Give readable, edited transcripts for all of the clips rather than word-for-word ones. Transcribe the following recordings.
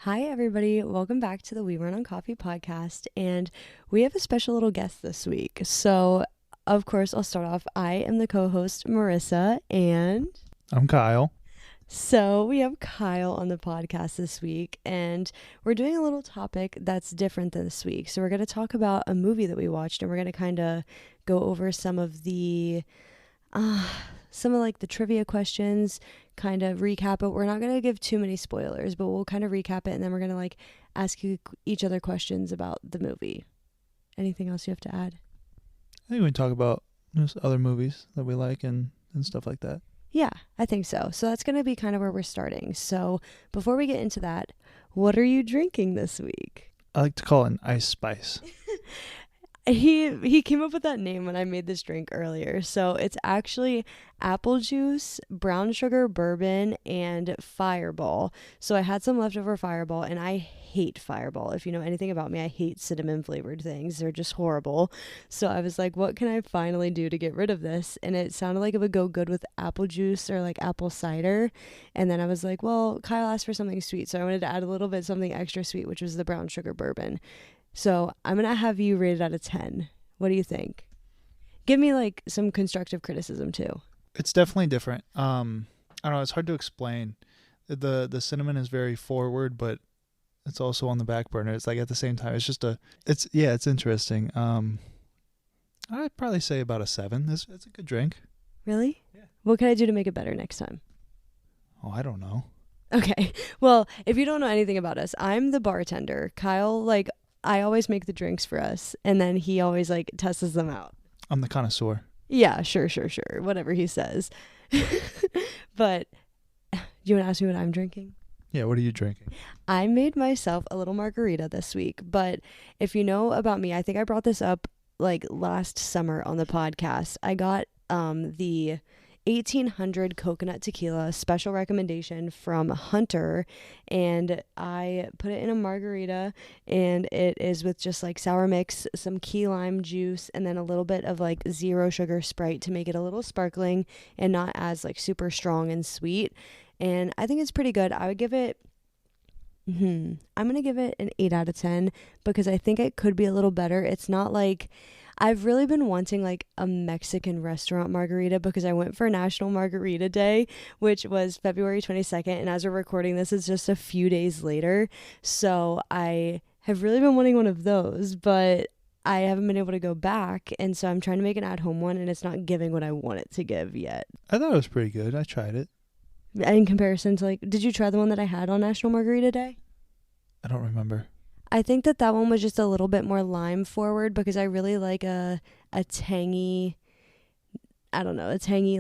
Hi, everybody. Welcome back to the We Run on Coffee podcast. And we have a special little guest this week. So, of course, I'll start off. I am the co host, Marissa, and I'm Kyle. so we have Kyle on the podcast this week. And we're doing a little topic that's different this week. So, we're going to talk about a movie that we watched, and we're going to kind of go over some of the trivia questions, kind of recap it. We're not going to give too many spoilers, but we'll kind of recap it, and then we're going to ask you each other questions about the movie. Anything else you have to add? I think we can talk about just other movies that we like and stuff like that. Yeah, I think so. So that's going to be kind of where we're starting. So before we get into that, what are you drinking this week? I like to call it an ice spice. He came up with that name when I made this drink earlier. So it's actually apple juice, brown sugar, bourbon, and Fireball. So I had some leftover Fireball, and I hate Fireball. If you know anything about me, I hate cinnamon flavored things. They're just horrible. So I was like, what can I finally do to get rid of this? And it sounded like it would go good with apple juice or like apple cider. And then I was like, well, Kyle asked for something sweet, so I wanted to add a little bit something extra sweet, which was the brown sugar bourbon. So I'm going to have you rate it out of 10. What do you think? Give me some constructive criticism too. It's definitely different. I don't know. It's hard to explain. The cinnamon is very forward, but it's also on the back burner. It's like at the same time. It's interesting. I'd probably say about a 7. It's a good drink. Really? Yeah. What can I do to make it better next time? Oh, I don't know. Okay. Well, if you don't know anything about us, I'm the bartender. Kyle, I always make the drinks for us, and then he always tests them out. I'm the connoisseur. Yeah, sure. Whatever he says. But do you want to ask me what I'm drinking? Yeah, what are you drinking? I made myself a little margarita this week, but if you know about me, I think I brought this up last summer on the podcast. I got the 1800 coconut tequila special recommendation from Hunter, and I put it in a margarita, and it is with just sour mix, some key lime juice, and then a little bit of zero sugar Sprite to make it a little sparkling and not as super strong and sweet. And I think it's pretty good. I would give it I'm gonna give it an 8 out of 10 because I think it could be a little better. It's not I've really been wanting a Mexican restaurant margarita because I went for National Margarita Day, which was February 22nd. And as we're recording this, it's just a few days later. So I have really been wanting one of those, but I haven't been able to go back. And so I'm trying to make an at-home one, and it's not giving what I want it to give yet. I thought it was pretty good. I tried it. In comparison to did you try the one that I had on National Margarita Day? I don't remember. I think that one was just a little bit more lime forward because I really like a tangy, a tangy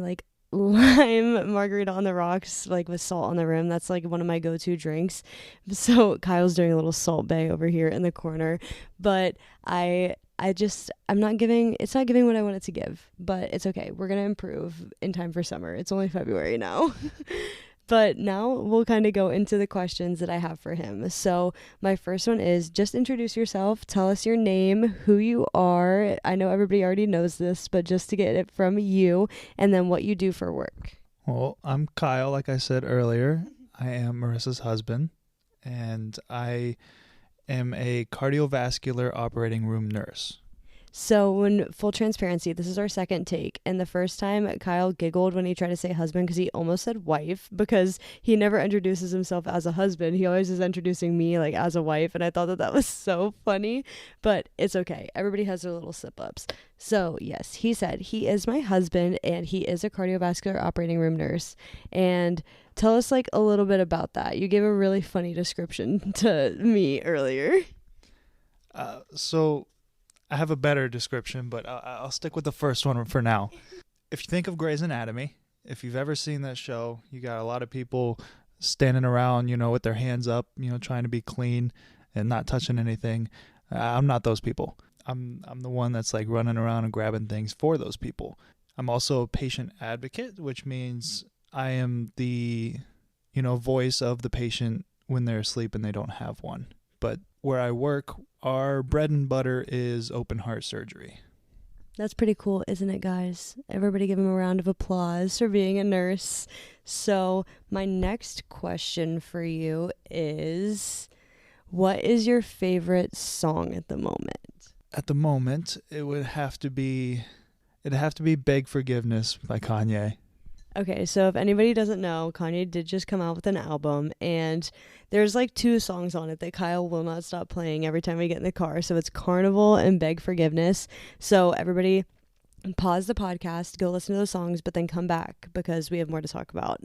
lime margarita on the rocks, with salt on the rim. That's one of my go-to drinks. So Kyle's doing a little salt bay over here in the corner, but it's not giving what I want it to give, but it's okay. We're going to improve in time for summer. It's only February now. But now we'll kind of go into the questions that I have for him. So my first one is just introduce yourself. Tell us your name, who you are. I know everybody already knows this, but just to get it from you, and then what you do for work. Well, I'm Kyle, like I said earlier. I am Marissa's husband, and I am a cardiovascular operating room nurse. So when full transparency, this is our second take. And the first time Kyle giggled when he tried to say husband because he almost said wife because he never introduces himself as a husband. He always is introducing me as a wife. And I thought that was so funny, but it's okay. Everybody has their little slip ups. So yes, he said he is my husband and he is a cardiovascular operating room nurse. And tell us a little bit about that. You gave a really funny description to me earlier. So I have a better description, but I'll stick with the first one for now. If you think of Grey's Anatomy, if you've ever seen that show, you got a lot of people standing around, with their hands up, trying to be clean and not touching anything. I'm not those people. I'm the one that's running around and grabbing things for those people. I'm also a patient advocate, which means I am the, voice of the patient when they're asleep and they don't have one. But where I work, our bread and butter is open heart surgery. That's pretty cool, isn't it, guys? Everybody give him a round of applause for being a nurse. So my next question for you is, What is your favorite song at the moment? At the moment, it'd have to be Beg Forgiveness by Kanye. Okay, so if anybody doesn't know, Kanye did just come out with an album, and there's like 2 songs on it that Kyle will not stop playing every time we get in the car. So it's Carnival and Beg Forgiveness. So everybody pause the podcast, go listen to those songs, but then come back because we have more to talk about.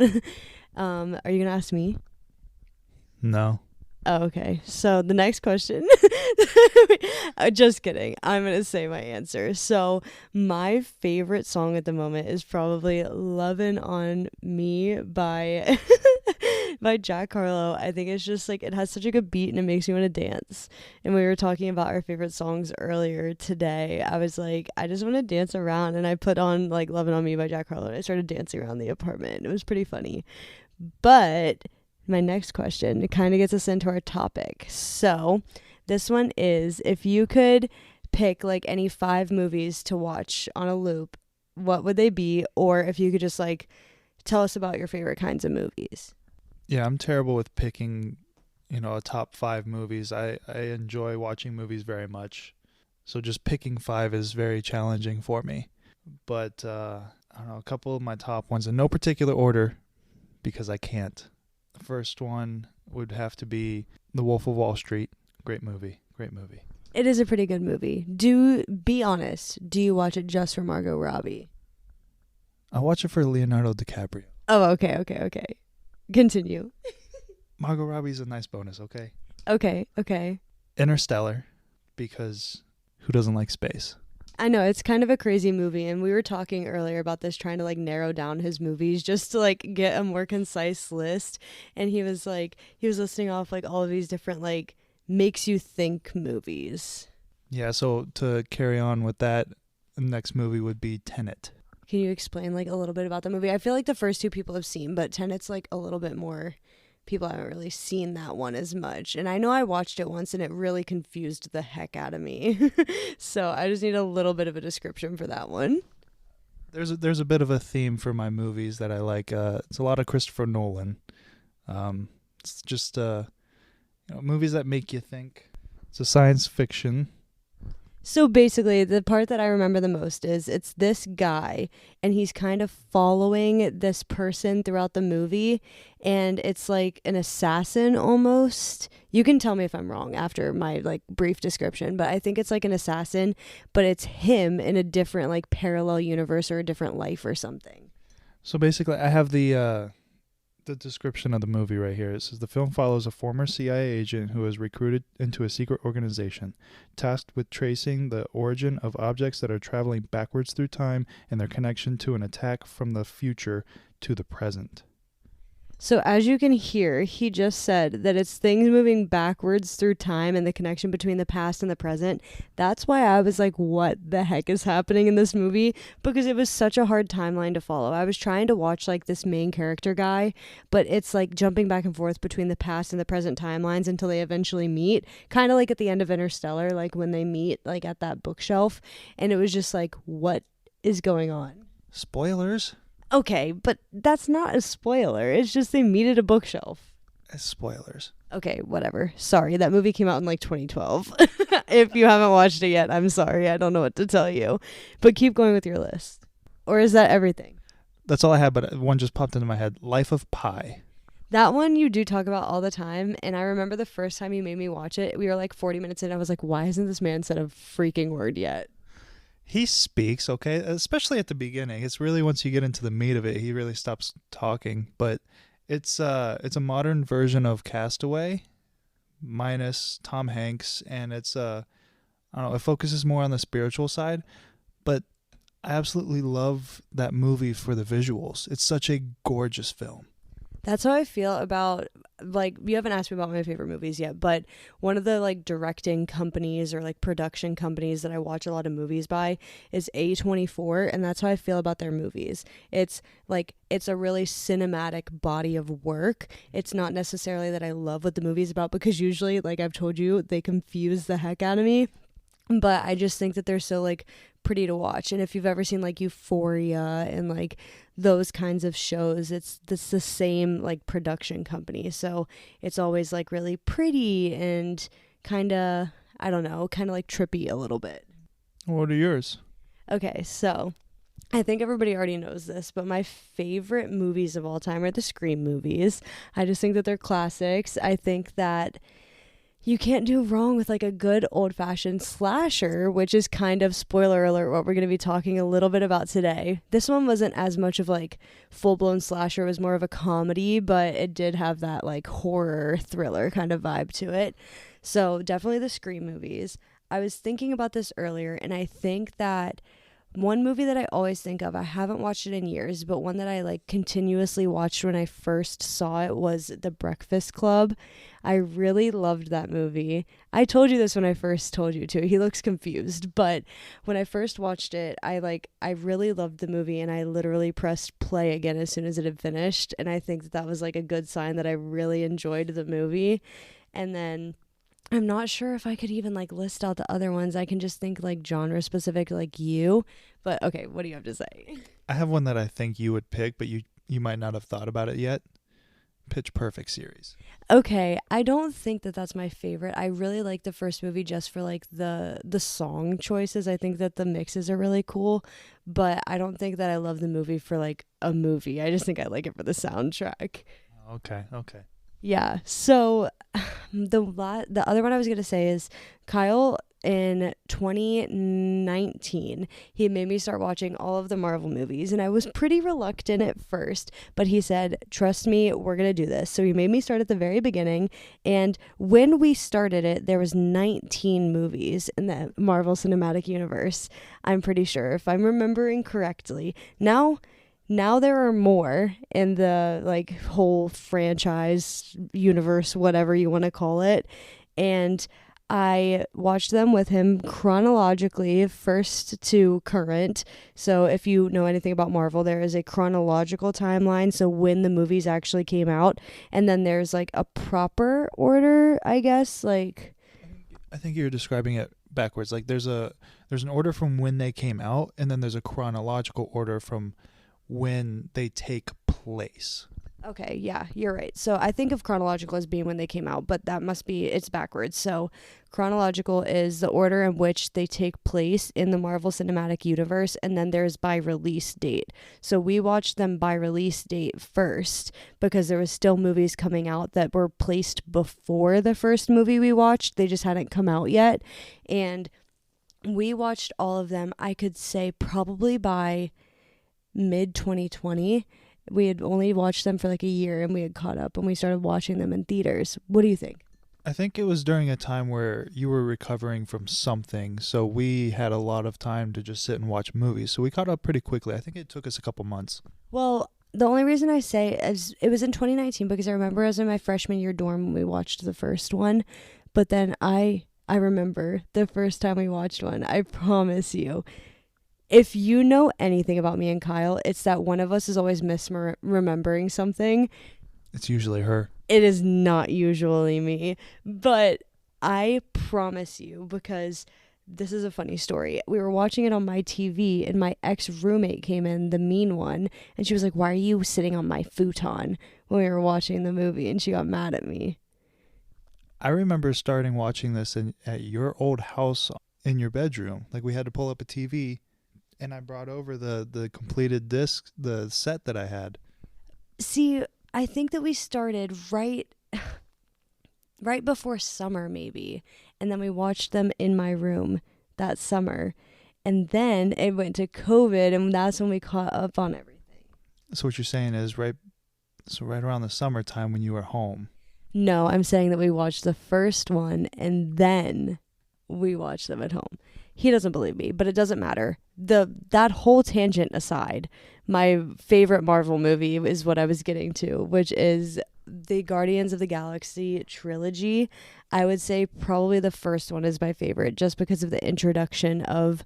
Are you going to ask me? No. Oh, okay. So the next question, just kidding. I'm going to say my answer. So my favorite song at the moment is probably Lovin' on Me by by Jack Harlow. I think it's just like, it has such a good beat and it makes me want to dance. And we were talking about our favorite songs earlier today. I was like, I just want to dance around, and I put on like Lovin' on Me by Jack Harlow, and I started dancing around the apartment. It was pretty funny. But my next question, it kind of gets us into our topic. So this one is, if you could pick like any 5 movies to watch on a loop, what would they be? Or if you could just like tell us about your favorite kinds of movies. Yeah, I'm terrible with picking, a top 5 movies. I enjoy watching movies very much. So just picking 5 is very challenging for me. But I don't know, a couple of my top ones in no particular order because I can't. The first one would have to be The Wolf of Wall Street. Great movie. It is a pretty good movie. Be honest. Do you watch it just for Margot Robbie? I watch it for Leonardo DiCaprio. Oh, okay. Continue. Margot Robbie's a nice bonus, okay? Okay. Interstellar, because who doesn't like space? I know, it's kind of a crazy movie, and we were talking earlier about this, trying to like narrow down his movies just to like get a more concise list. And he was listing off like all of these different like makes you think movies. Yeah, so to carry on with that, the next movie would be Tenet. Can you explain like a little bit about the movie? I feel like the first 2 people have seen, but Tenet's like a little bit more, people haven't really seen that one as much. And I know I watched it once and it really confused the heck out of me. So I just need a little bit of a description for that one. There's a bit of a theme for my movies that I like. It's a lot of Christopher Nolan. It's just movies that make you think. It's a science fiction. So basically, the part that I remember the most is it's this guy, and he's kind of following this person throughout the movie, and it's like an assassin almost. You can tell me if I'm wrong after my like brief description, but I think it's like an assassin, but it's him in a different like parallel universe or a different life or something. So basically, I have the description of the movie right here. It says the film follows a former CIA agent who is recruited into a secret organization tasked with tracing the origin of objects that are traveling backwards through time and their connection to an attack from the future to the present. So as you can hear, he just said that it's things moving backwards through time and the connection between the past and the present. That's why I was like, what the heck is happening in this movie? Because it was such a hard timeline to follow. I was trying to watch like this main character guy, but it's like jumping back and forth between the past and the present timelines until they eventually meet. Kind of like at the end of Interstellar, like when they meet like at that bookshelf. And it was just like, what is going on? Spoilers? Okay, but that's not a spoiler. It's just they meet at a bookshelf. It's spoilers. Okay, whatever. Sorry, that movie came out in like 2012. If you haven't watched it yet, I'm sorry. I don't know what to tell you. But keep going with your list. Or is that everything? That's all I had, but one just popped into my head. Life of Pi. That one you do talk about all the time, and I remember the first time you made me watch it, we were like 40 minutes in, I was like, why hasn't this man said a freaking word yet? He speaks, okay, especially at the beginning. It's really once you get into the meat of it, he really stops talking. But it's a modern version of Castaway, minus Tom Hanks, and it's I don't know, it focuses more on the spiritual side. But I absolutely love that movie for the visuals. It's such a gorgeous film. That's how I feel about, like, you haven't asked me about my favorite movies yet, but one of the, like, directing companies or, like, production companies that I watch a lot of movies by is A24, and that's how I feel about their movies. It's, like, it's a really cinematic body of work. It's not necessarily that I love what the movie's about, because usually, like I've told you, they confuse the heck out of me. but I just think that they're so like pretty to watch. And if you've ever seen like Euphoria and like those kinds of shows, it's the same like production company. So it's always like really pretty and kind of, I don't know, kind of like trippy a little bit. What are yours? Okay, so I think everybody already knows this, but my favorite movies of all time are the Scream movies. I just think that they're classics. I think that you can't do wrong with like a good old-fashioned slasher, which is kind of, spoiler alert, what we're going to be talking a little bit about today. This one wasn't as much of like full-blown slasher, it was more of a comedy, but it did have that like horror thriller kind of vibe to it. So definitely the Scream movies. I was thinking about this earlier, and I think that one movie that I always think of, I haven't watched it in years, but one that I like continuously watched when I first saw it was The Breakfast Club. I really loved that movie. I told you this when I first told you to. He looks confused, but when I first watched it, I really loved the movie, and I literally pressed play again as soon as it had finished, and I think that that was like a good sign that I really enjoyed the movie. And then I'm not sure if I could even like list out the other ones. I can just think like genre specific like you. But okay, what do you have to say? I have one that I think you would pick, but you might not have thought about it yet. Pitch Perfect series. Okay, I don't think that that's my favorite. I really like the first movie just for like the song choices. I think that the mixes are really cool, but I don't think that I love the movie for like a movie. I just think I like it for the soundtrack. Okay. Yeah. So the other one I was going to say is Kyle in 2019. He made me start watching all of the Marvel movies, and I was pretty reluctant at first, but he said, "Trust me, we're going to do this." So he made me start at the very beginning, and when we started it, there was 19 movies in the Marvel Cinematic Universe. I'm pretty sure, if I'm remembering correctly. Now there are more in the like whole franchise universe, whatever you want to call it. And I watched them with him chronologically, first to current. So if you know anything about Marvel, there is a chronological timeline, so when the movies actually came out, and then there's like a proper order, I guess, like I think you're describing it backwards. Like there's an order from when they came out, and then there's a chronological order from when they take place. Okay, yeah, you're right. So I think of chronological as being when they came out, but it's backwards. So chronological is the order in which they take place in the Marvel Cinematic Universe, and then there's by release date. So we watched them by release date first because there was still movies coming out that were placed before the first movie we watched. They just hadn't come out yet. And we watched all of them, I could say probably by mid 2020. We had only watched them for like a year, and we had caught up and we started watching them in theaters. What do you think? I think it was during a time where you were recovering from something, so we had a lot of time to just sit and watch movies. So we caught up pretty quickly. I think it took us a couple months. Well, the only reason I say is it was in 2019 because I remember I was in my freshman year dorm when we watched the first one. But then I remember the first time we watched one, I promise you. If you know anything about me and Kyle, it's that one of us is always misremembering something. It's usually her. It is not usually me, but I promise you, because this is a funny story. We were watching it on my TV, and my ex-roommate came in, the mean one, and she was like, "Why are you sitting on my futon?" when we were watching the movie, and she got mad at me. I remember starting watching this at your old house in your bedroom. Like we had to pull up a TV, and I brought over the completed disc, the set that I had. See, I think that we started right before summer maybe, and then we watched them in my room that summer, and then it went to COVID, and that's when we caught up on everything. So what you're saying is right around the summertime when you were home. No, I'm saying that we watched the first one and then we watched them at home. He doesn't believe me, but it doesn't matter. That whole tangent aside, my favorite Marvel movie is what I was getting to, which is the Guardians of the Galaxy trilogy. I would say probably the first one is my favorite just because of the introduction of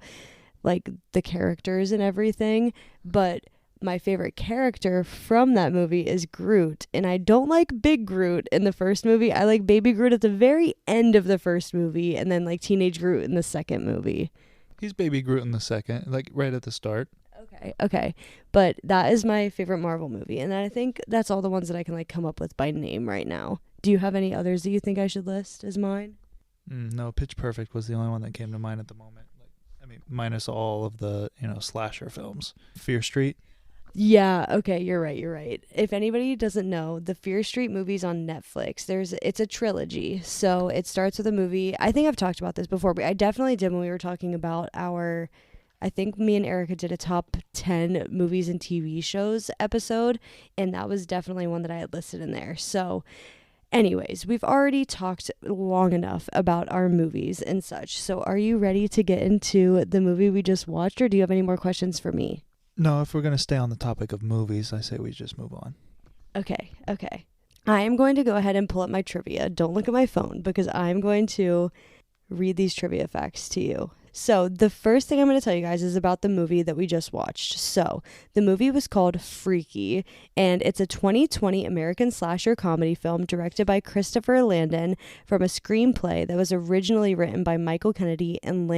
like the characters and everything. But my favorite character from that movie is Groot, and I don't like Big Groot in the first movie. I like Baby Groot at the very end of the first movie, and then like Teenage Groot in the second movie. He's Baby Groot in the second, like right at the start. Okay. But that is my favorite Marvel movie, and I think that's all the ones that I can like come up with by name right now. Do you have any others that you think I should list as mine? No, Pitch Perfect was the only one that came to mind at the moment. Like, I mean, minus all of the, slasher films. Fear Street. Yeah, okay, you're right. If anybody doesn't know, the Fear Street movies on Netflix, it's a trilogy. So it starts with a movie. I think I've talked about this before, but I definitely did when we were talking about I think me and Erica did a top 10 movies and TV shows episode, and that was definitely one that I had listed in there. So anyways, we've already talked long enough about our movies and such. So are you ready to get into the movie we just watched, or do you have any more questions for me? No, if we're going to stay on the topic of movies, I say we just move on. Okay. I am going to go ahead and pull up my trivia. Don't look at my phone because I'm going to read these trivia facts to you. So the first thing I'm going to tell you guys is about the movie that we just watched. So the movie was called Freaky, and it's a 2020 American slasher comedy film directed by Christopher Landon from a screenplay that was originally written by Michael Kennedy and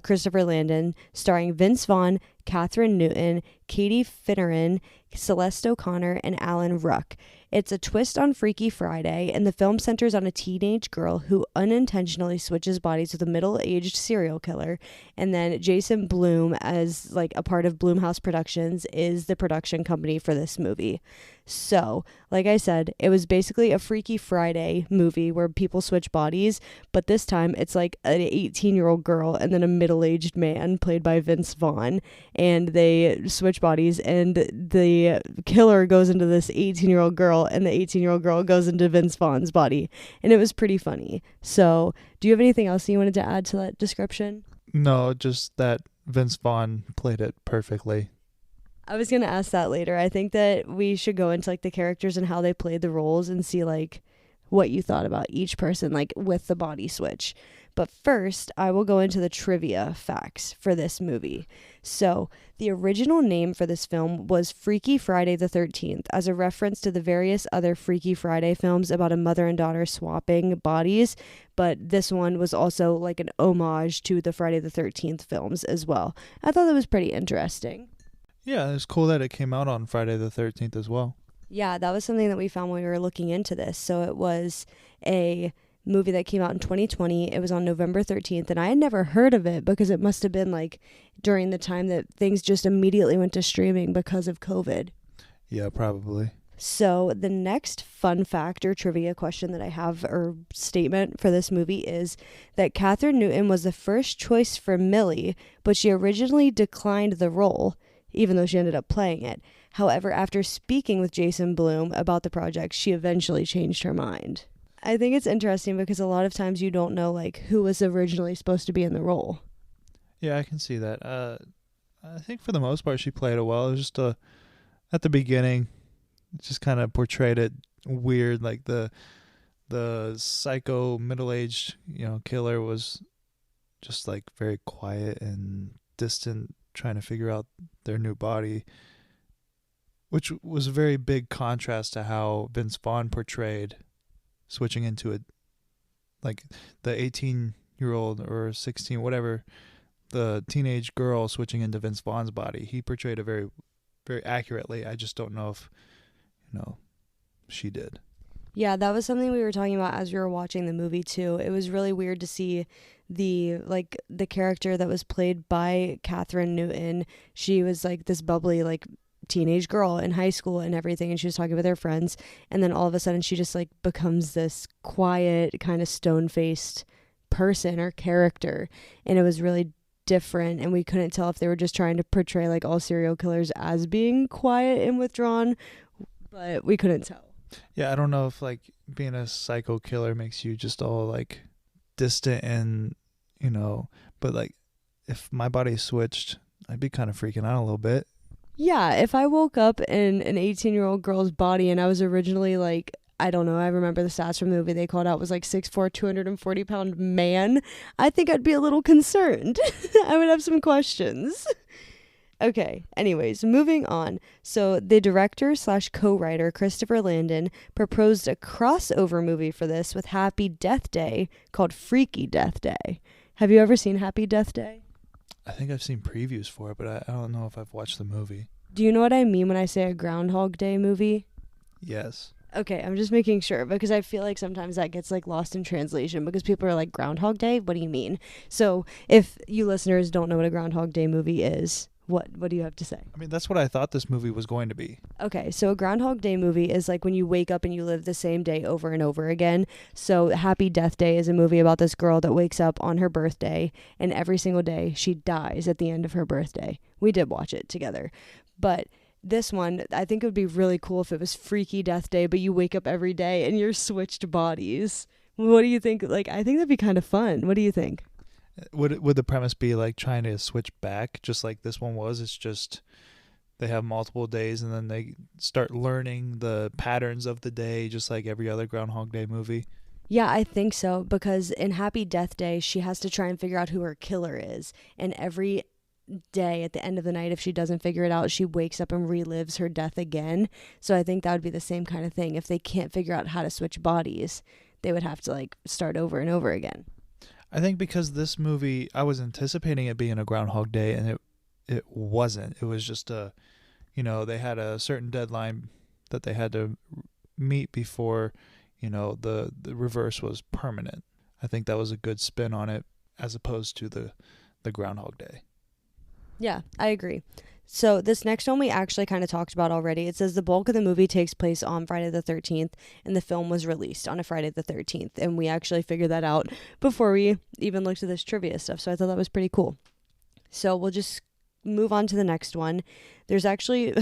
Christopher Landon, starring Vince Vaughn, Catherine Newton, Katie Finneran, Celeste O'Connor, and Alan Ruck. It's a twist on Freaky Friday, and the film centers on a teenage girl who unintentionally switches bodies with a middle-aged serial killer, and then Jason Blum, as like a part of Blumhouse Productions, is the production company for this movie. So, like I said, it was basically a Freaky Friday movie where people switch bodies, but this time it's like an 18-year-old girl and then a middle-aged man played by Vince Vaughn, and they switch bodies, and the killer goes into this 18-year-old girl, and the 18-year-old girl goes into Vince Vaughn's body, and it was pretty funny. So, do you have anything else you wanted to add to that description? No, just that Vince Vaughn played it perfectly. I was going to ask that later. I think that we should go into like the characters and how they played the roles and see like what you thought about each person like with the body switch. But first, I will go into the trivia facts for this movie. So, the original name for this film was Freaky Friday the 13th, as a reference to the various other Freaky Friday films about a mother and daughter swapping bodies, but this one was also like an homage to the Friday the 13th films as well. I thought that was pretty interesting. Yeah, it's cool that it came out on Friday the 13th as well. Yeah, that was something that we found when we were looking into this. So it was a movie that came out in 2020. It was on November 13th, and I had never heard of it because it must have been like during the time that things just immediately went to streaming because of COVID. Yeah, probably. So the next fun fact or trivia question that I have or statement for this movie is that Catherine Newton was the first choice for Millie, but she originally declined the role, even though she ended up playing it. However, after speaking with Jason Blum about the project, she eventually changed her mind. I think it's interesting because a lot of times you don't know like who was originally supposed to be in the role. Yeah, I can see that. I think for the most part she played it well. It was just at the beginning, it just kind of portrayed it weird, like the psycho middle-aged, killer was just like very quiet and distant, trying to figure out their new body, which was a very big contrast to how Vince Vaughn portrayed switching into it, like the 18-year-old or 16, whatever, the teenage girl switching into Vince Vaughn's body. He portrayed it very, very accurately. I just don't know if, she did. Yeah, that was something we were talking about as we were watching the movie too. It was really weird to see the character that was played by Catherine Newton. She was like this bubbly like teenage girl in high school and everything, and she was talking with her friends, and then all of a sudden she just like becomes this quiet kind of stone-faced person or character, and it was really different, and we couldn't tell if they were just trying to portray like all serial killers as being quiet and withdrawn, but we couldn't tell. Yeah, I don't know if like being a psycho killer makes you just all like distant and but like if my body switched, I'd be kind of freaking out a little bit. Yeah, if I woke up in an 18-year-old girl's body and I was originally like, I don't know, I remember the stats from the movie they called out was like 6'4", 240-pound man, I think I'd be a little concerned. I would have some questions. Okay, anyways, moving on. So the director slash co-writer Christopher Landon proposed a crossover movie for this with Happy Death Day called Freaky Death Day. Have you ever seen Happy Death Day? I think I've seen previews for it, but I don't know if I've watched the movie. Do you know what I mean when I say a Groundhog Day movie? Yes. Okay, I'm just making sure because I feel like sometimes that gets like lost in translation because people are like, Groundhog Day? What do you mean? So if you listeners don't know what a Groundhog Day movie is, what do you have to say? I mean, that's what I thought this movie was going to be. Okay, so a Groundhog Day movie is like when you wake up and you live the same day over and over again. So Happy Death Day is a movie about this girl that wakes up on her birthday and every single day she dies at the end of her birthday. We did watch it together. But this one, I think it would be really cool if it was Freaky Death Day, but you wake up every day and you're switched bodies. What do you think? Like, I think that'd be kind of fun. What do you think? Would the premise be like trying to switch back, just like this one was? It's just they have multiple days and then they start learning the patterns of the day, just like every other Groundhog Day movie. Yeah, I think so, because in Happy Death Day, she has to try and figure out who her killer is. And every day at the end of the night, if she doesn't figure it out, she wakes up and relives her death again. So I think that would be the same kind of thing. If they can't figure out how to switch bodies, they would have to like start over and over again. I think because this movie, I was anticipating it being a Groundhog Day, and it wasn't. It was just they had a certain deadline that they had to meet before, the reverse was permanent. I think that was a good spin on it as opposed to the Groundhog Day. Yeah, I agree. So this next one we actually kind of talked about already. It says the bulk of the movie takes place on Friday the 13th, and the film was released on a Friday the 13th. And we actually figured that out before we even looked at this trivia stuff. So I thought that was pretty cool. So we'll just move on to the next one. There's actually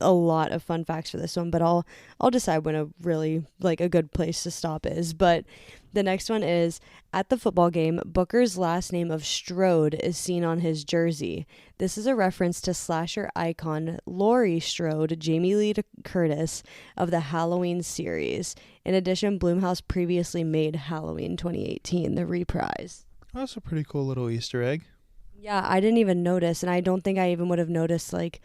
a lot of fun facts for this one, but I'll decide when a really like a good place to stop is. But the next one is at the football game, Booker's last name of Strode is seen on his jersey. This is a reference to slasher icon Laurie Strode, Jamie Lee Curtis of the Halloween series. In addition, Blumhouse previously made Halloween 2018 the reprise. That's a pretty cool little Easter egg. Yeah, I didn't even notice, and I don't think I even would have noticed like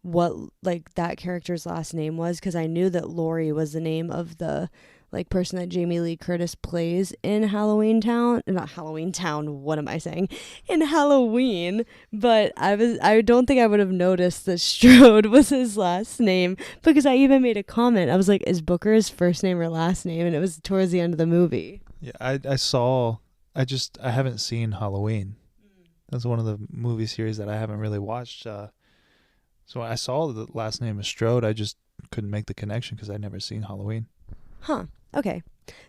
what like that character's last name was, because I knew that Laurie was the name of the like person that Jamie Lee Curtis plays in not Halloween Town, what am I saying? In Halloween, but I don't think I would have noticed that Strode was his last name, because I even made a comment. I was like, is Booker his first name or last name? And it was towards the end of the movie. Yeah, I haven't seen Halloween. That's one of the movie series that I haven't really watched. So when I saw the last name is Strode, I just couldn't make the connection because I'd never seen Halloween. Huh. Okay.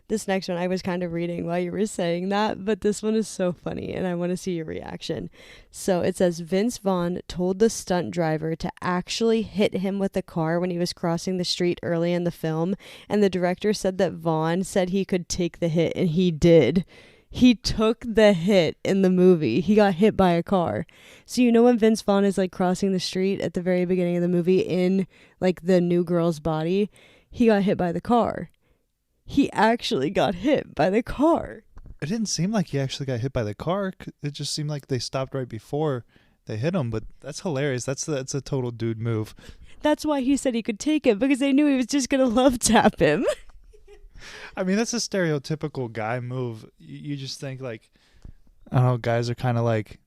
This next one I was kind of reading while you were saying that, but this one is so funny and I want to see your reaction. So it says Vince Vaughn told the stunt driver to actually hit him with the car when he was crossing the street early in the film, and the director said that Vaughn said he could take the hit, and he did. He took the hit in the movie. He got hit by a car. So when Vince Vaughn is like crossing the street at the very beginning of the movie in like the new girl's body, he got hit by the car. He actually got hit by the car. It didn't seem like he actually got hit by the car. It just seemed like they stopped right before they hit him. But that's hilarious. That's a total dude move. That's why he said he could take it, because they knew he was just going to love tap him. I mean, that's a stereotypical guy move. You just think like, I don't know, guys are kind of like,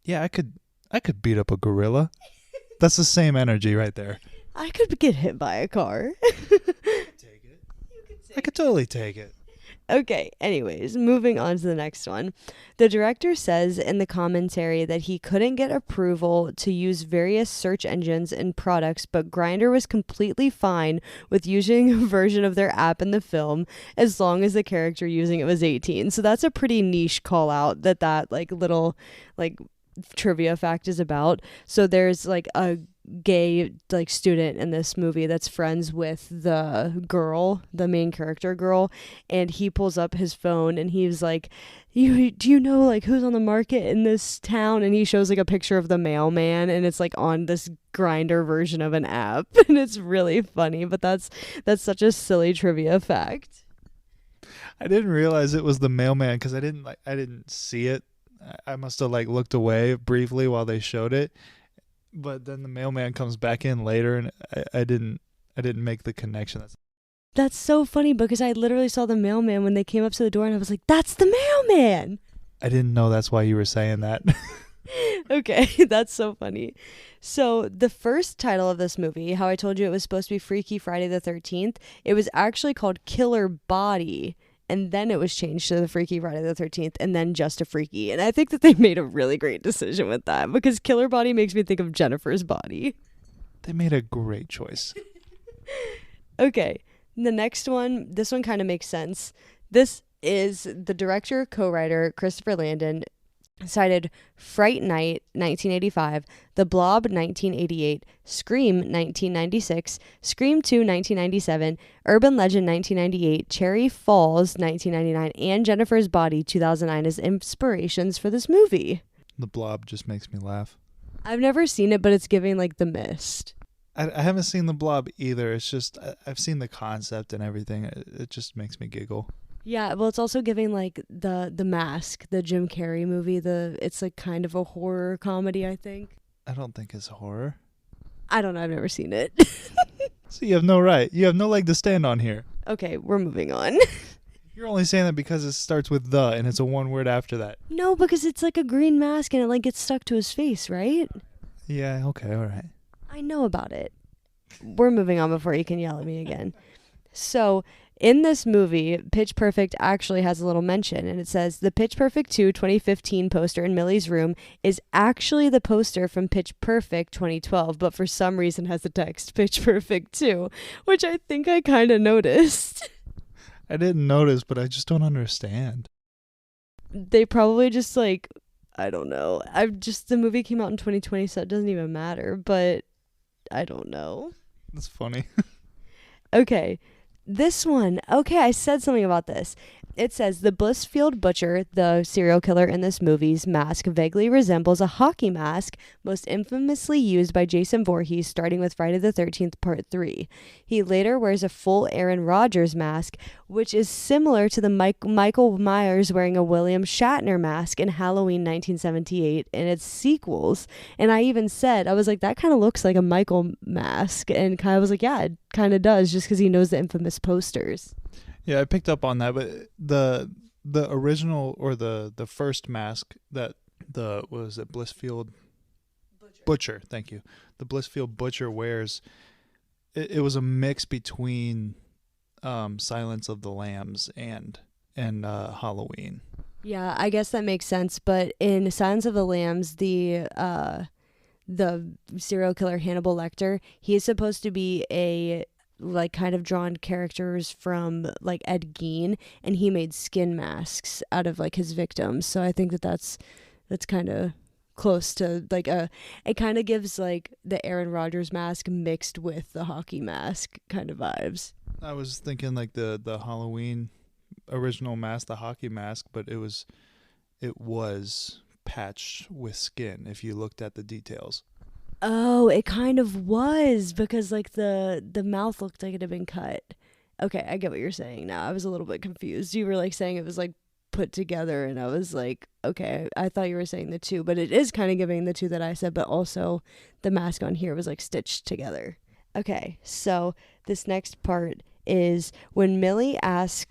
yeah, I could beat up a gorilla. That's the same energy right there. I could get hit by a car. I could totally take it. Okay, anyways, moving on to the next one. The director says in the commentary that he couldn't get approval to use various search engines and products, but Grindr was completely fine with using a version of their app in the film as long as the character using it was 18. So that's a pretty niche call out that like little like trivia fact is about. So there's like a gay like student in this movie that's friends with the girl, the main character girl, and he pulls up his phone and he's like, do you know like who's on the market in this town? And he shows like a picture of the mailman, and it's like on this Grindr version of an app, and it's really funny. But that's such a silly trivia fact. I didn't realize it was the mailman because I didn't see it. I must have like looked away briefly while they showed it, But then the mailman comes back in later, and I didn't make the connection. That's so funny because I literally saw the mailman when they came up to the door, and I was like, "That's the mailman." I didn't know that's why you were saying that. Okay, that's so funny. So the first title of this movie, how I told you it was supposed to be Freaky Friday the 13th, it was actually called Killer Body. And then it was changed to the Freaky Friday the 13th, and then just a Freaky. And I think that they made a really great decision with that, because Killer Body makes me think of Jennifer's body. They made a great choice. Okay, the next one, this one kind of makes sense. This is the director, co-writer, Christopher Landon, cited Fright Night 1985, The Blob 1988, Scream 1996, Scream 2 1997, Urban Legend 1998, Cherry Falls 1999, and Jennifer's Body 2009 as inspirations for this movie. The Blob just makes me laugh. I've never seen it, but it's giving like The Mist. I haven't seen The Blob either. It's just I've seen the concept and everything. It just makes me giggle. Yeah, well, it's also giving like the Mask, the Jim Carrey movie. It's like kind of a horror comedy, I think. I don't think it's horror. I don't know. I've never seen it. So you have no right. You have no leg to stand on here. Okay, we're moving on. You're only saying that because it starts with the and it's a one word after that. No, because it's like a green mask and it like gets stuck to his face, right? Yeah, okay, all right. I know about it. We're moving on before you can yell at me again. So, in this movie, Pitch Perfect actually has a little mention, and it says, the Pitch Perfect 2 2015 poster in Millie's room is actually the poster from Pitch Perfect 2012, but for some reason has the text Pitch Perfect 2, which I think I kind of noticed. I didn't notice, but I just don't understand. They probably just like, I don't know. The movie came out in 2020, so it doesn't even matter, but I don't know. That's funny. Okay. This one, okay, I said something about this. It says, the Blissfield Butcher, the serial killer in this movie's mask, vaguely resembles a hockey mask most infamously used by Jason Voorhees starting with Friday the 13th Part 3. He later wears a full Aaron Rodgers mask, which is similar to the Michael Myers wearing a William Shatner mask in Halloween 1978 and its sequels. And I even said, I was like, that kind of looks like a Michael mask. And Kyle was like, yeah, it kind of does, just because he knows the infamous posters. Yeah, I picked up on that, but the original or the first mask that what was it, Blissfield Butcher, thank you. The Blissfield Butcher wears, it was a mix between Silence of the Lambs and Halloween. Yeah, I guess that makes sense, but in Silence of the Lambs, the serial killer Hannibal Lecter, he is supposed to be a like kind of drawn characters from like Ed Gein, and he made skin masks out of like his victims. So I think that's kind of close to like it kind of gives like the Aaron Rodgers mask mixed with the hockey mask kind of vibes. I was thinking like the Halloween original mask, the hockey mask, but it was patched with skin if you looked at the details. Oh, it kind of was, because like the mouth looked like it had been cut. Okay, I get what you're saying now. I was a little bit confused. You were like saying it was like put together, and I was like, okay, I thought you were saying the two, but it is kind of giving the two that I said, but also the mask on here was like stitched together. Okay, so this next part is when Millie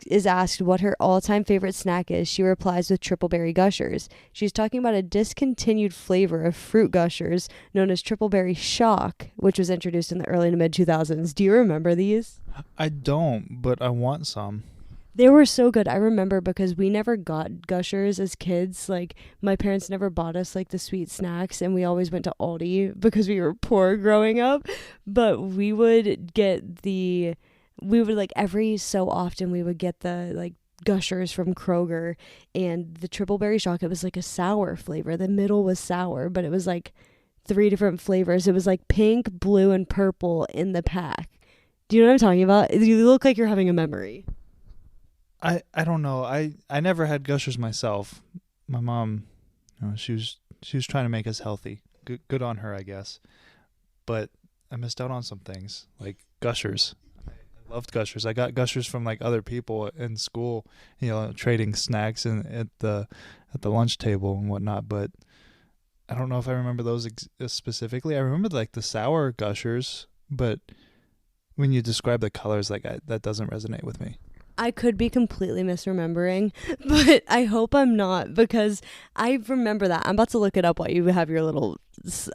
is asked what her all-time favorite snack is, she replies with triple berry gushers. She's talking about a discontinued flavor of fruit gushers known as triple berry shock, which was introduced in the early to mid 2000s. Do you remember these? I don't, but I want some. They were so good. I remember because we never got gushers as kids. Like, my parents never bought us like the sweet snacks, and we always went to Aldi because we were poor growing up. But we would like every so often we would get the like gushers from Kroger, and the triple berry shock, it was like a sour flavor. The middle was sour, but it was like 3 different flavors. It was like pink, blue, and purple in the pack. Do you know what I'm talking about? You look like you're having a memory. I don't know. I never had gushers myself. My mom, she was trying to make us healthy. Good on her, I guess. But I missed out on some things like gushers. I loved gushers. I got gushers from like other people in school, trading snacks and at the lunch table and whatnot. But I don't know if I remember those specifically. I remember like the sour Gushers, but when you describe the colors, like that doesn't resonate with me. I could be completely misremembering, but I hope I'm not, because I remember that. I'm about to look it up while you have your little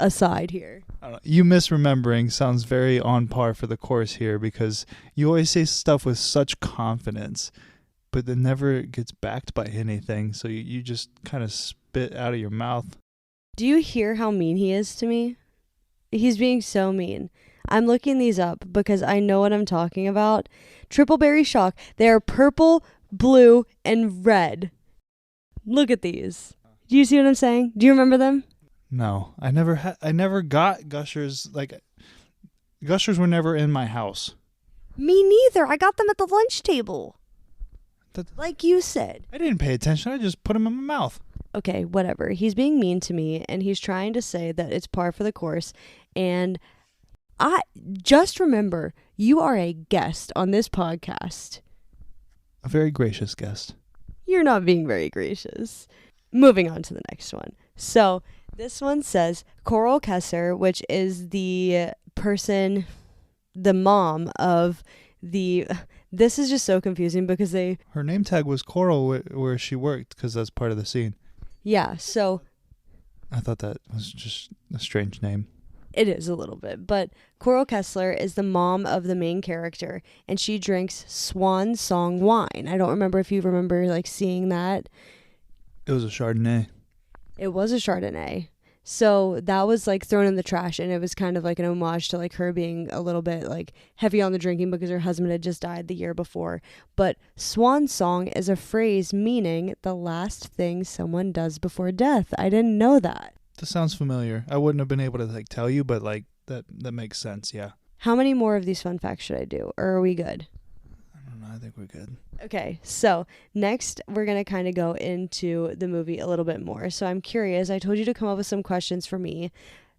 aside here. I don't know. You misremembering sounds very on par for the course here, because you always say stuff with such confidence, but it never gets backed by anything. So you just kind of spit out of your mouth. Do you hear how mean he is to me? He's being so mean. I'm looking these up because I know what I'm talking about. Triple Berry Shock. They are purple, blue, and red. Look at these. Do you see what I'm saying? Do you remember them? No, I never got Gushers. Like, Gushers were never in my house. Me neither. I got them at the lunch table. That, like you said. I didn't pay attention. I just put them in my mouth. Okay, whatever. He's being mean to me, and he's trying to say that it's par for the course. And I just remember, you are a guest on this podcast. A very gracious guest. You're not being very gracious. Moving on to the next one. So this one says Coral Kessler, which is the person, the mom of the... This is just so confusing because her name tag was Coral where she worked, because that's part of the scene. Yeah, so... I thought that was just a strange name. It is a little bit, but Coral Kessler is the mom of the main character, and she drinks Swan Song wine. I don't remember if you remember like seeing that. It was a Chardonnay. It was a Chardonnay. So that was like thrown in the trash, and it was kind of like an homage to like her being a little bit like heavy on the drinking because her husband had just died the year before. But Swan Song is a phrase meaning the last thing someone does before death. I didn't know that. This sounds familiar. I wouldn't have been able to like tell you, but like that makes sense. Yeah. How many more of these fun facts should I do, or are we good? I don't know. I think we're good. Okay, so next we're going to kind of go into the movie a little bit more. So I'm curious. I told you to come up with some questions for me,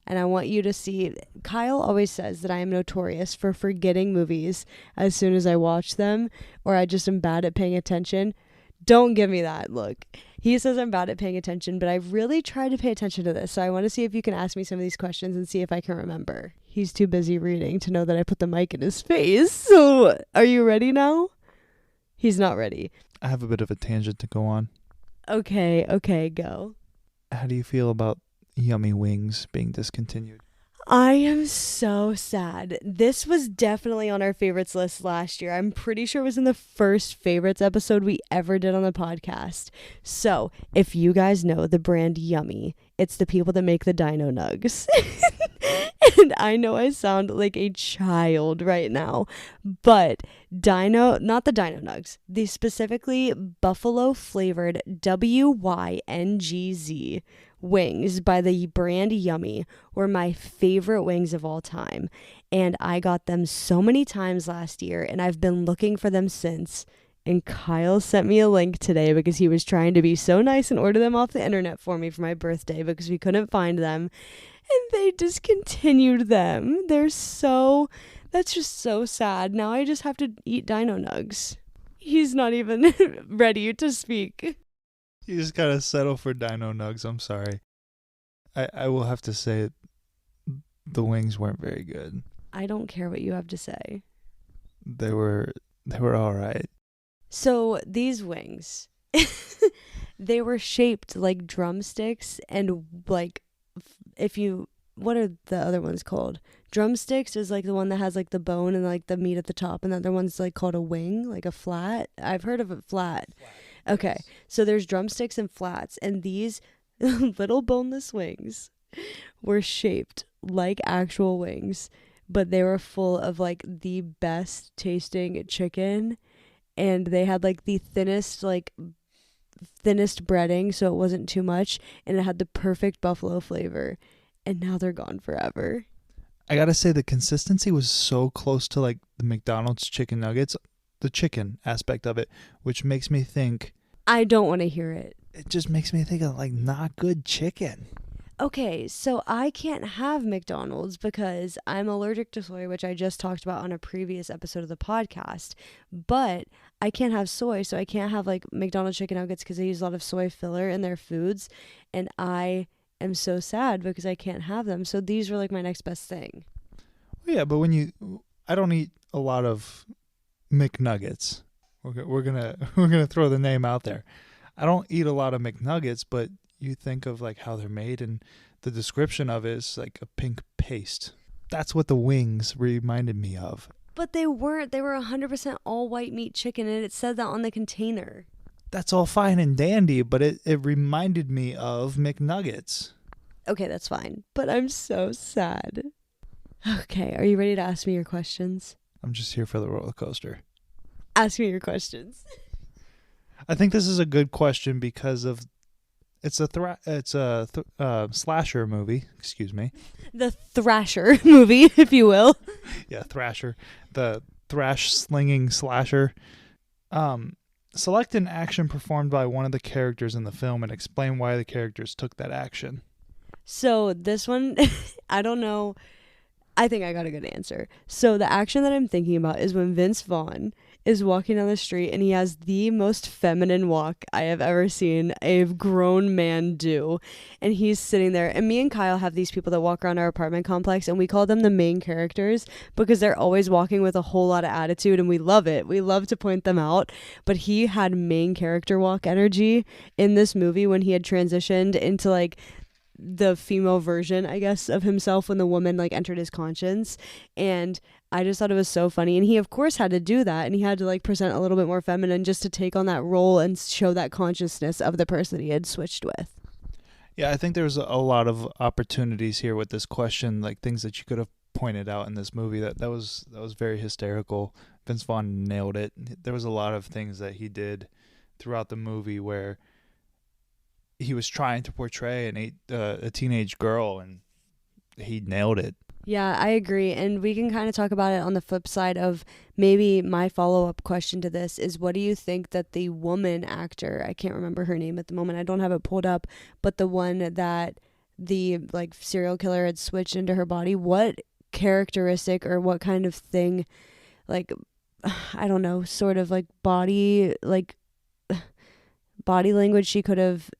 and I want you to see. Kyle always says that I am notorious for forgetting movies as soon as I watch them, or I just am bad at paying attention. Don't give me that look. He says I'm bad at paying attention, but I've really tried to pay attention to this. So I want to see if you can ask me some of these questions and see if I can remember. He's too busy reading to know that I put the mic in his face. So are you ready now? He's not ready. I have a bit of a tangent to go on. Okay, go. How do you feel about Yummy Wings being discontinued? I am so sad. This was definitely on our favorites list last year. I'm pretty sure it was in the first favorites episode we ever did on the podcast. So, if you guys know the brand Yummy, it's the people that make the Dino Nugs. And I know I sound like a child right now, but not the Dino Nugs, the specifically buffalo flavored WYNGZ wings by the brand Yummy were my favorite wings of all time. And I got them so many times last year, and I've been looking for them since. And Kyle sent me a link today because he was trying to be so nice and order them off the internet for me for my birthday because we couldn't find them. And they discontinued them. That's just so sad. Now I just have to eat Dino Nugs. He's not even ready to speak. You just gotta settle for Dino Nugs. I'm sorry. I will have to say the wings weren't very good. I don't care what you have to say. They were all right. So these wings, they were shaped like drumsticks, and like what are the other ones called? Drumsticks is like the one that has like the bone and like the meat at the top, and the other one's like called a wing, like a flat. I've heard of a flat. Okay, so there's drumsticks and flats, and these little boneless wings were shaped like actual wings, but they were full of like the best tasting chicken, and they had like the thinnest breading, so it wasn't too much, and it had the perfect buffalo flavor. And now they're gone forever. I gotta say the consistency was so close to like the McDonald's chicken nuggets, the chicken aspect of it, which makes me think. I don't want to hear it. It just makes me think of like not good chicken. Okay, so I can't have McDonald's because I'm allergic to soy, which I just talked about on a previous episode of the podcast. But I can't have soy, so I can't have like McDonald's chicken nuggets because they use a lot of soy filler in their foods. And I am so sad because I can't have them. So these were like my next best thing. Yeah, but I don't eat a lot of McNuggets. We're gonna throw the name out there. I don't eat a lot of McNuggets, but you think of like how they're made, and the description of it is like a pink paste. That's what the wings reminded me of. But they weren't. They were 100% all white meat chicken, and it said that on the container. That's all fine and dandy, but it reminded me of McNuggets. Okay, that's fine. But I'm so sad. Okay, are you ready to ask me your questions? I'm just here for the roller coaster. Ask me your questions. I think this is a good question because of it's a slasher movie. Excuse me. The Thrasher movie, if you will. Yeah, Thrasher, the thrash slinging slasher. Select an action performed by one of the characters in the film and explain why the characters took that action. So this one, I don't know. I think I got a good answer. So the action that I'm thinking about is when Vince Vaughn is walking down the street and he has the most feminine walk I have ever seen a grown man do. And he's sitting there. And me and Kyle have these people that walk around our apartment complex, and we call them the main characters because they're always walking with a whole lot of attitude, and we love it. We love to point them out. But he had main character walk energy in this movie when he had transitioned into like the female version, I guess, of himself when the woman like entered his conscience. And I just thought it was so funny. And he of course had to do that, and he had to like present a little bit more feminine just to take on that role and show that consciousness of the person he had switched with. Yeah, I think there's a lot of opportunities here with this question, like things that you could have pointed out in this movie that was very hysterical. Vince Vaughn nailed it. There was a lot of things that he did throughout the movie where he was trying to portray a teenage girl, and he nailed it. Yeah, I agree. And we can kind of talk about it on the flip side of maybe my follow-up question to this is, what do you think that the woman actor, I can't remember her name at the moment, I don't have it pulled up, but the one that the like serial killer had switched into her body, what characteristic or what kind of thing, like, I don't know, sort of like body language she could have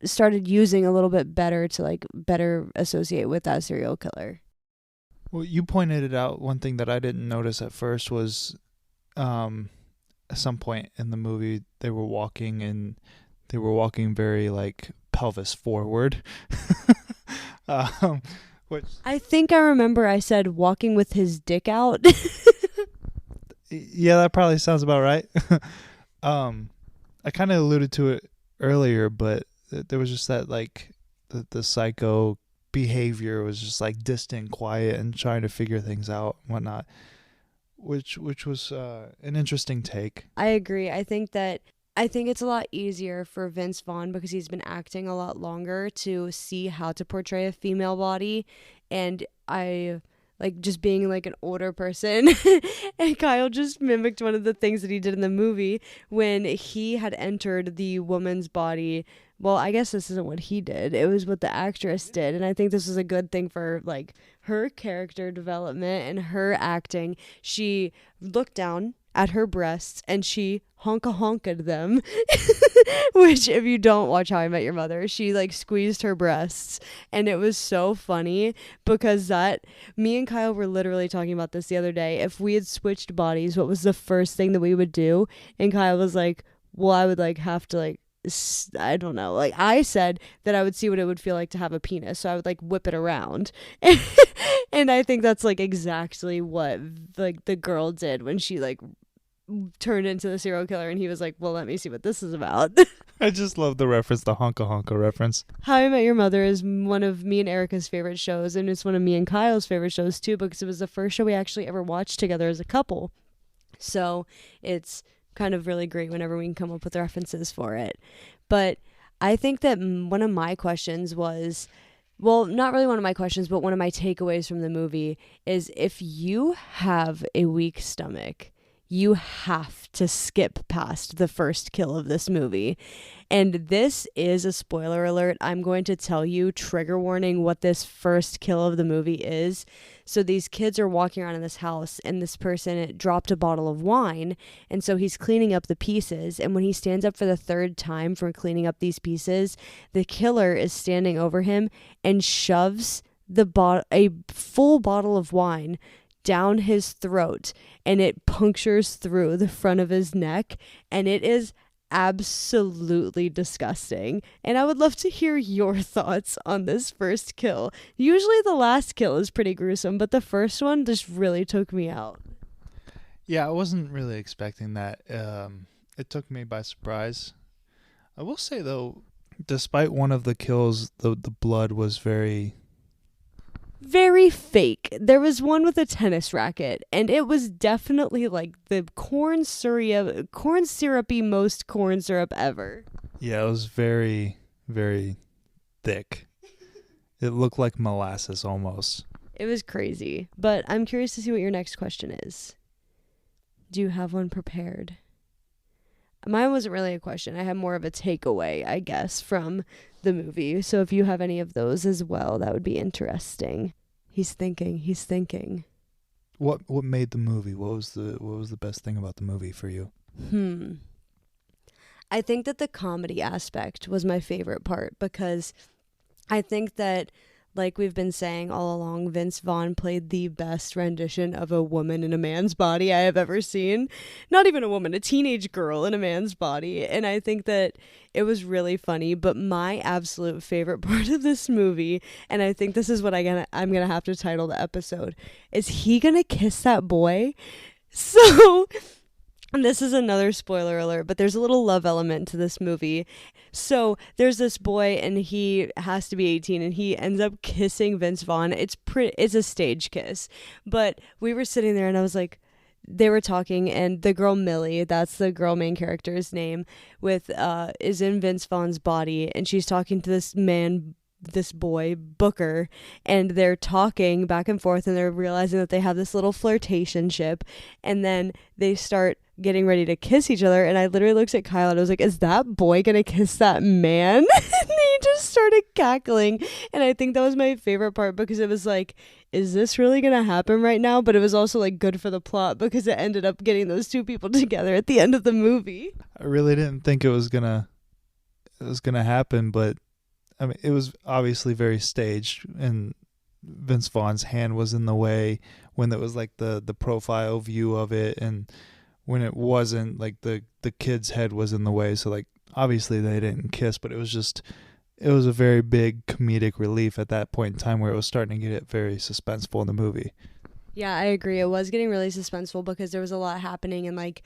started using a little bit better to like better associate with that serial killer. Well, you pointed it out. One thing that I didn't notice at first was at some point in the movie they were walking very like pelvis forward. Which I think I remember I said walking with his dick out. Yeah, that probably sounds about right. I kind of alluded to it earlier, but there was just that like the psycho behavior was just like distant, quiet, and trying to figure things out and whatnot, which was an interesting take. I agree. I think it's a lot easier for Vince Vaughn because he's been acting a lot longer to see how to portray a female body, and I like just being like an older person. And Kyle just mimicked one of the things that he did in the movie when he had entered the woman's body. Well, I guess this isn't what he did. It was what the actress did. And I think this is a good thing for like her character development and her acting. She looked down at her breasts and she honka-honked them. Which, if you don't watch How I Met Your Mother, she like squeezed her breasts. And it was so funny because me and Kyle were literally talking about this the other day. If we had switched bodies, what was the first thing that we would do? And Kyle was like, well, I would like have to like, I don't know. Like I said that I would see what it would feel like to have a penis. So I would like whip it around. And I think that's like exactly what like the girl did when she like turned into the serial killer, and he was like, well, let me see what this is about. I just love the reference, the honka honka reference. How I Met Your Mother is one of me and Erica's favorite shows, and it's one of me and Kyle's favorite shows too, because it was the first show we actually ever watched together as a couple. So it's kind of really great whenever we can come up with references for it. But I think that one of my questions was, well, not really one of my questions, but one of my takeaways from the movie is, if you have a weak stomach, you have to skip past the first kill of this movie. And this is a spoiler alert. I'm going to tell you, trigger warning, what this first kill of the movie is. So these kids are walking around in this house, and this person dropped a bottle of wine, and so he's cleaning up the pieces. And when he stands up for the third time for cleaning up these pieces, the killer is standing over him and shoves a full bottle of wine down his throat, and it punctures through the front of his neck, and it is absolutely disgusting. And I would love to hear your thoughts on this first kill. Usually the last kill is pretty gruesome, but the first one just really took me out. Yeah, I wasn't really expecting that. It took me by surprise. I will say, though, despite one of the kills, the blood was very fake. There was one with a tennis racket, and it was definitely like the corn syrupy most corn syrup ever. Yeah, it was very, very thick. It looked like molasses almost. It was crazy. But I'm curious to see what your next question is. Do you have one prepared? Mine wasn't really a question. I had more of a takeaway, I guess, from the movie. So if you have any of those as well, that would be interesting. He's thinking. What made the movie? What was the best thing about the movie for you? I think that the comedy aspect was my favorite part, because I think that, like we've been saying all along, Vince Vaughn played the best rendition of a woman in a man's body I have ever seen. Not even a woman, a teenage girl in a man's body. And I think that it was really funny. But my absolute favorite part of this movie, and I think this is what I'm gonna have to title the episode, is he gonna kiss that boy? So... And this is another spoiler alert, but there's a little love element to this movie. So there's this boy, and he has to be 18, and he ends up kissing Vince Vaughn. It's a stage kiss. But we were sitting there, and I was like, they were talking, and the girl Millie, that's the girl main character's name, is in Vince Vaughn's body, and she's talking to this boy, Booker, and they're talking back and forth, and they're realizing that they have this little flirtationship, and then they start getting ready to kiss each other, and I literally looked at Kyle and I was like, is that boy gonna kiss that man? And he just started cackling, and I think that was my favorite part, because it was like, is this really gonna happen right now? But it was also like good for the plot, because it ended up getting those two people together at the end of the movie. I really didn't think it was gonna happen, but I mean, it was obviously very staged, and Vince Vaughn's hand was in the way when it was like the profile view of it, and when it wasn't, like the kid's head was in the way. So like obviously they didn't kiss, but it was a very big comedic relief at that point in time, where it was starting to get it very suspenseful in the movie. Yeah, I agree. It was getting really suspenseful, because there was a lot happening, and like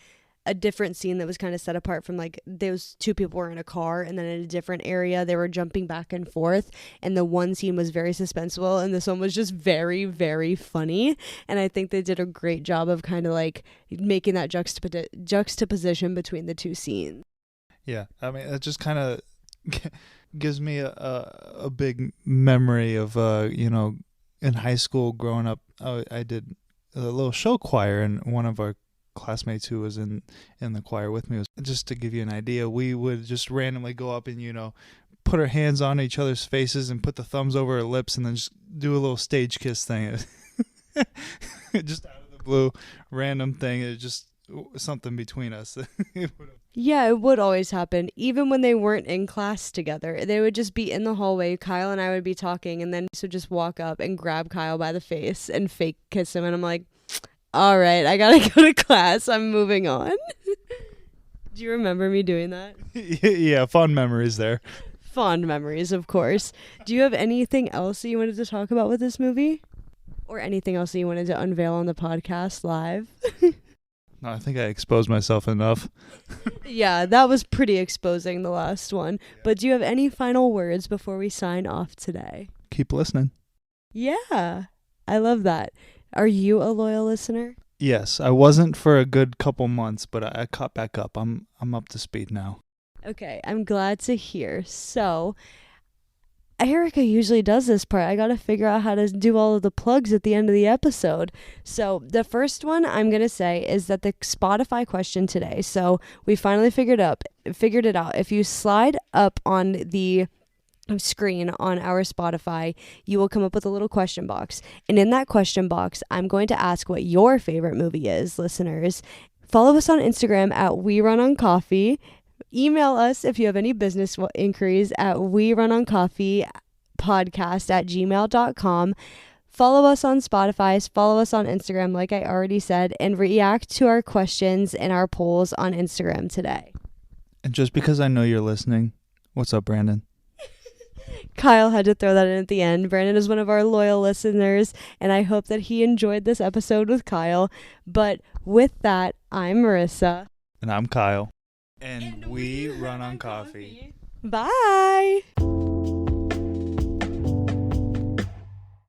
a different scene that was kind of set apart from, like, those two people were in a car, and then in a different area they were jumping back and forth, and the one scene was very suspenseful, and this one was just very, very funny. And I think they did a great job of kind of like making that juxtaposition between the two scenes. Yeah, I mean, it just kind of gives me a big memory of in high school growing up. I did a little show choir, and one of our classmates who was in the choir with me, was just to give you an idea, we would just randomly go up and put our hands on each other's faces and put the thumbs over our lips, and then just do a little stage kiss thing. Just out of the blue, random thing. It just something between us. Yeah, it would always happen. Even when they weren't in class together, they would just be in the hallway. Kyle and I would be talking, and then so just walk up and grab Kyle by the face and fake kiss him, and I'm like, all right, I gotta go to class. I'm moving on. Do you remember me doing that? Yeah, fond memories there. Fond memories, of course. Do you have anything else that you wanted to talk about with this movie? Or anything else that you wanted to unveil on the podcast live? No, I think I exposed myself enough. Yeah, that was pretty exposing, the last one. But do you have any final words before we sign off today? Keep listening. Yeah, I love that. Are you a loyal listener? Yes, I wasn't for a good couple months, but I caught back up. I'm up to speed now. Okay, I'm glad to hear. So, Erica usually does this part. I gotta figure out how to do all of the plugs at the end of the episode. So the first one I'm gonna say is that the Spotify question today. So we finally figured it out. If you slide up on the screen on our Spotify, you will come up with a little question box. And in that question box, I'm going to ask what your favorite movie is, listeners. Follow us on Instagram at We Run on Coffee. Email us if you have any business inquiries at werunoncoffeepodcast@gmail.com. Follow us on Spotify, follow us on Instagram, like I already said, and react to our questions and our polls on Instagram today. And just because I know you're listening, what's up, Brandon? Kyle had to throw that in at the end. Brandon is one of our loyal listeners, and I hope that he enjoyed this episode with Kyle. But with that, I'm Marissa. And I'm Kyle. And we run on coffee. Bye.